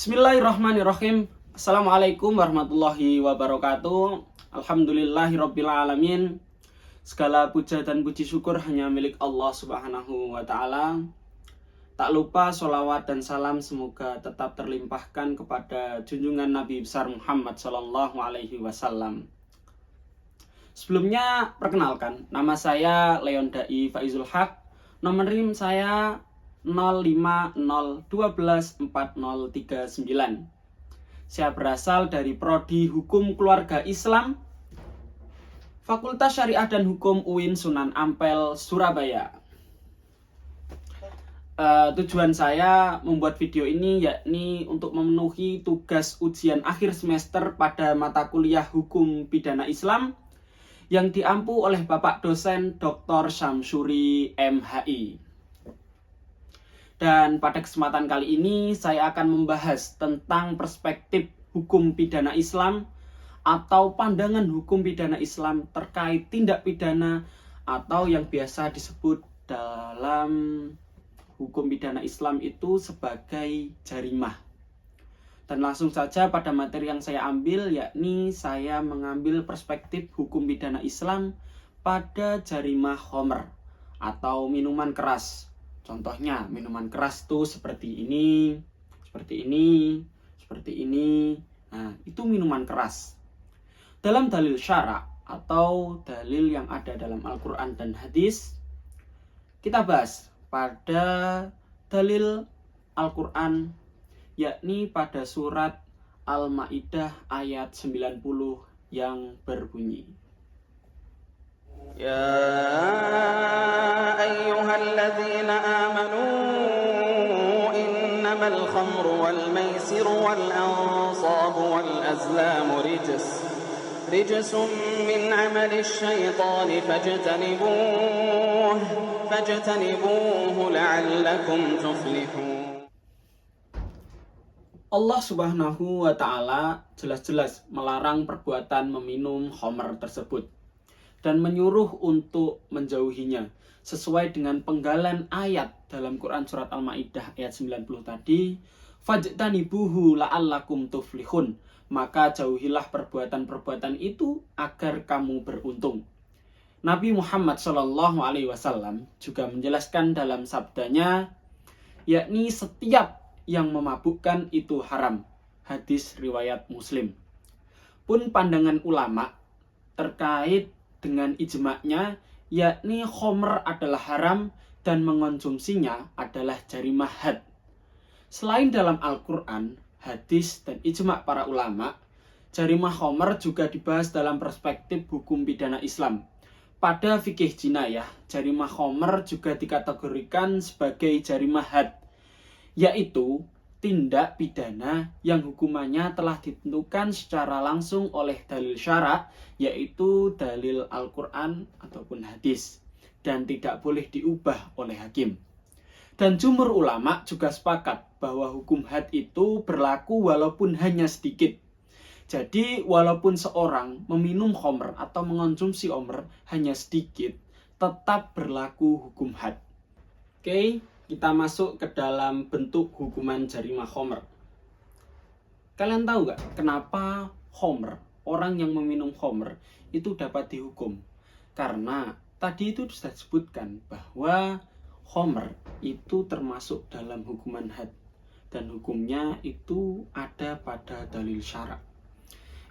Bismillahirrahmanirrahim. Assalamualaikum warahmatullahi wabarakatuh. Alhamdulillahirabbil alamin. Segala puja dan puji syukur hanya milik Allah Subhanahu wa taala. Tak lupa sholawat dan salam semoga tetap terlimpahkan kepada junjungan Nabi besar Muhammad sallallahu alaihi wasallam. Sebelumnya perkenalkan, nama saya Leon Dai Faizul Haq. Nomor NIM saya 050124039. Saya berasal dari Prodi Hukum Keluarga Islam, Fakultas Syariah dan Hukum UIN Sunan Ampel, Surabaya. Tujuan saya membuat video ini yakni untuk memenuhi tugas ujian akhir semester pada mata kuliah Hukum Pidana Islam yang diampu oleh Bapak dosen Dr. Syamsuri MHI. Dan pada kesempatan kali ini saya akan membahas tentang perspektif hukum pidana Islam atau pandangan hukum pidana Islam terkait tindak pidana atau yang biasa disebut dalam hukum pidana Islam itu sebagai jarimah. Dan langsung saja pada materi yang saya ambil, yakni saya mengambil perspektif hukum pidana Islam pada jarimah khomer atau minuman keras. Contohnya minuman keras tuh seperti ini, seperti ini, seperti ini. Nah, itu minuman keras. Dalam dalil syara atau dalil yang ada dalam Al-Quran dan hadis, kita bahas pada dalil Al-Quran, yakni pada surat Al-Ma'idah ayat 90 yang berbunyi, يا أيها الذين آمنوا إنما الخمر والميسر والأنصاب والأزلام رجس من عمل الشيطان فاجتنبوه لعلكم تفلحون. Allah Subhanahu wa ta'ala jelas-jelas melarang perbuatan meminum khamr tersebut dan menyuruh untuk menjauhinya sesuai dengan penggalan ayat dalam Quran surat Al-Ma'idah ayat 90 tadi, fajtanibuhu la'allakum tuflihun, maka jauhilah perbuatan-perbuatan itu agar kamu beruntung. Nabi Muhammad sallallahu alaihi wasallam juga menjelaskan dalam sabdanya, yakni setiap yang memabukkan itu haram. Hadis riwayat Muslim. Pun pandangan ulama terkait dengan ijma'nya, yakni khomer adalah haram dan mengonsumsinya adalah jarimah had. Selain dalam Al-Quran, hadis, dan ijma' para ulama, jarimah khomer juga dibahas dalam perspektif hukum pidana Islam. Pada fikih jinayah, jarimah khomer juga dikategorikan sebagai jarimah had, yaitu tindak pidana yang hukumannya telah ditentukan secara langsung oleh dalil syara, yaitu dalil Al-Quran ataupun hadis, dan tidak boleh diubah oleh hakim. Dan jumhur ulama juga sepakat bahwa hukum had itu berlaku walaupun hanya sedikit. Jadi walaupun seorang meminum khamr atau mengonsumsi khamr hanya sedikit, tetap berlaku hukum had. Oke, kita masuk ke dalam bentuk hukuman jarimah khamr. Kalian tahu nggak kenapa khamr, orang yang meminum khamr itu dapat dihukum? Karena tadi itu sudah disebutkan bahwa khamr itu termasuk dalam hukuman had dan hukumnya itu ada pada dalil syara.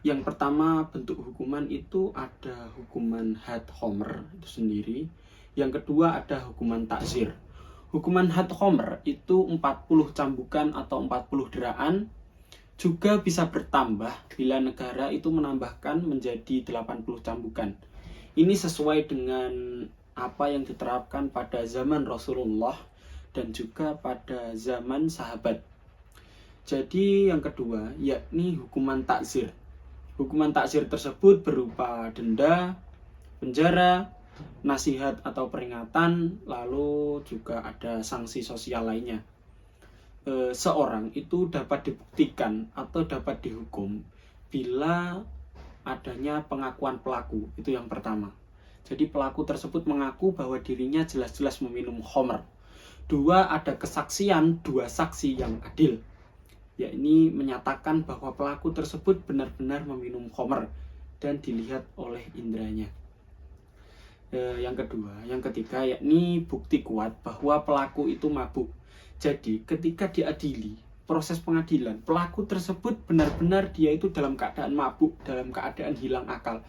Yang pertama bentuk hukuman itu ada hukuman had khamr itu sendiri. Yang kedua ada hukuman takzir. Hukuman had khamr itu 40 cambukan atau 40 deraan, juga bisa bertambah bila negara itu menambahkan menjadi 80 cambukan. Ini sesuai dengan apa yang diterapkan pada zaman Rasulullah dan juga pada zaman sahabat. Jadi yang kedua yakni hukuman takzir. Hukuman takzir tersebut berupa denda, penjara, nasihat atau peringatan, lalu juga ada sanksi sosial lainnya. Seorang itu dapat dibuktikan atau dapat dihukum bila adanya pengakuan pelaku, itu yang pertama. Jadi pelaku tersebut mengaku bahwa dirinya jelas-jelas meminum khamr. Dua, ada kesaksian dua saksi yang adil. yakni menyatakan bahwa pelaku tersebut benar-benar meminum khamr dan dilihat oleh indranya. Yang ketiga yakni bukti kuat bahwa pelaku itu mabuk. Jadi ketika diadili proses pengadilan, pelaku tersebut benar-benar dia itu dalam keadaan mabuk, dalam keadaan hilang akal,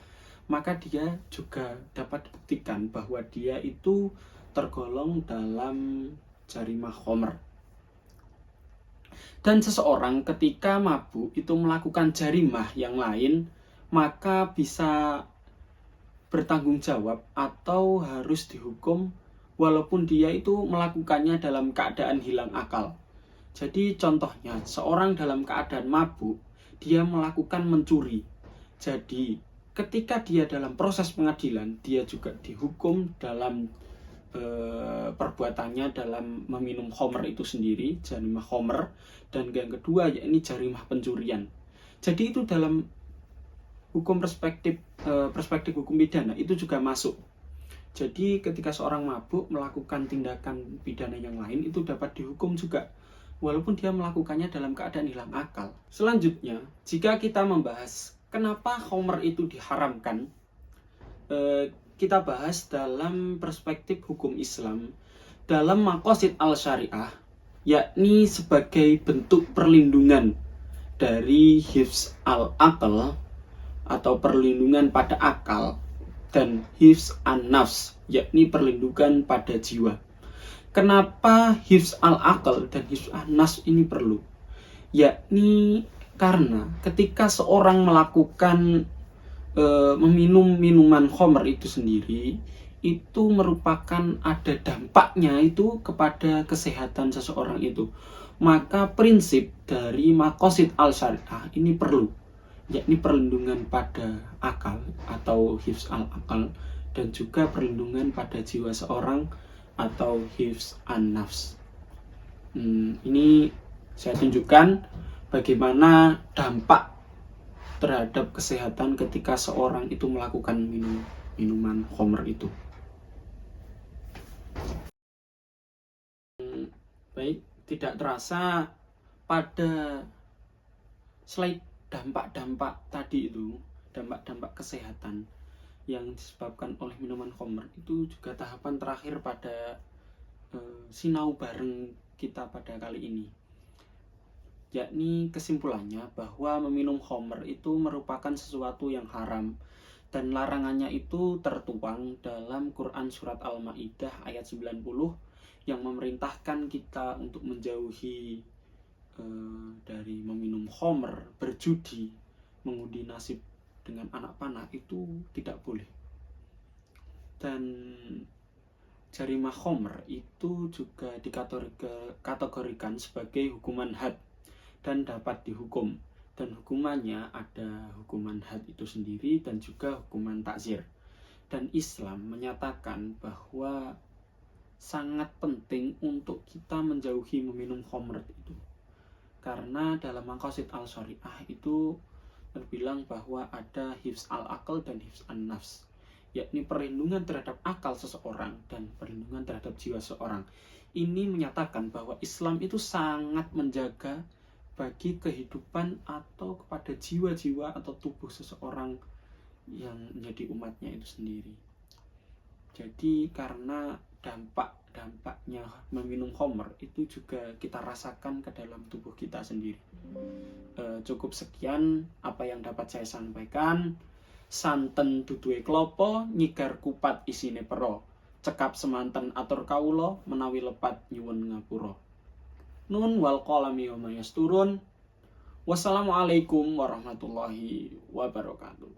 maka dia juga dapat dibuktikan bahwa dia itu tergolong dalam jarimah khamr. Dan seseorang ketika mabuk itu melakukan jarimah yang lain, maka bisa bertanggung jawab atau harus dihukum walaupun dia itu melakukannya dalam keadaan hilang akal. Jadi contohnya, seorang dalam keadaan mabuk, dia melakukan mencuri. Jadi ketika dia dalam proses pengadilan, dia juga dihukum dalam perbuatannya dalam meminum khamr itu sendiri, jarimah khamr. Dan yang kedua yakni jarimah pencurian. Jadi itu dalam hukum perspektif hukum pidana itu juga masuk. Jadi ketika seorang mabuk melakukan tindakan pidana yang lain itu dapat dihukum juga walaupun dia melakukannya dalam keadaan hilang akal. Selanjutnya, jika kita membahas kenapa khamr itu diharamkan, kita bahas dalam perspektif hukum Islam dalam maqasid al-syariah, yakni sebagai bentuk perlindungan dari hifz al-aql atau perlindungan pada akal, dan hifz an-nafs, yakni perlindungan pada jiwa. Kenapa hifz al-aql dan hifz an-nafs ini perlu? Yakni karena ketika seorang melakukan meminum minuman khamr itu sendiri, itu merupakan ada dampaknya itu kepada kesehatan seseorang itu. Maka prinsip dari maqasid al-syariah ini perlu, yakni perlindungan pada akal atau hifz al-aqal, dan juga perlindungan pada jiwa seorang atau hifz an-nafs. Ini saya tunjukkan bagaimana dampak terhadap kesehatan ketika seorang itu melakukan minuman khamr itu. Baik, tidak terasa pada slide dampak-dampak tadi itu, dampak-dampak kesehatan yang disebabkan oleh minuman khamr itu juga tahapan terakhir pada sinau bareng kita pada kali ini. Yakni kesimpulannya bahwa meminum khamr itu merupakan sesuatu yang haram dan larangannya itu tertuang dalam Quran surat Al-Maidah ayat 90 yang memerintahkan kita untuk menjauhi dari meminum khamr, berjudi, mengundi nasib dengan anak panah itu tidak boleh. Dan jarimah khamr itu juga dikategorikan sebagai hukuman had dan dapat dihukum, dan hukumannya ada hukuman had itu sendiri dan juga hukuman takzir. Dan Islam menyatakan bahwa sangat penting untuk kita menjauhi meminum khamr itu, karena dalam maqasid al-syariah itu terbilang bahwa ada hifz al-aql dan hifz an-nafs, yakni perlindungan terhadap akal seseorang dan perlindungan terhadap jiwa seseorang. Ini menyatakan bahwa Islam itu sangat menjaga bagi kehidupan atau kepada jiwa-jiwa atau tubuh seseorang yang menjadi umatnya itu sendiri. Jadi karena dampaknya meminum khamr itu juga kita rasakan ke dalam tubuh kita sendiri. Cukup sekian apa yang dapat saya sampaikan. Santen duduhe klopo, nyigar kupat isine pero, cekap semanten atur kawula, menawi lepat nyuwun ngapura. Nun wal qalami wa mayasturun. Wassalamualaikum warahmatullahi wabarakatuh.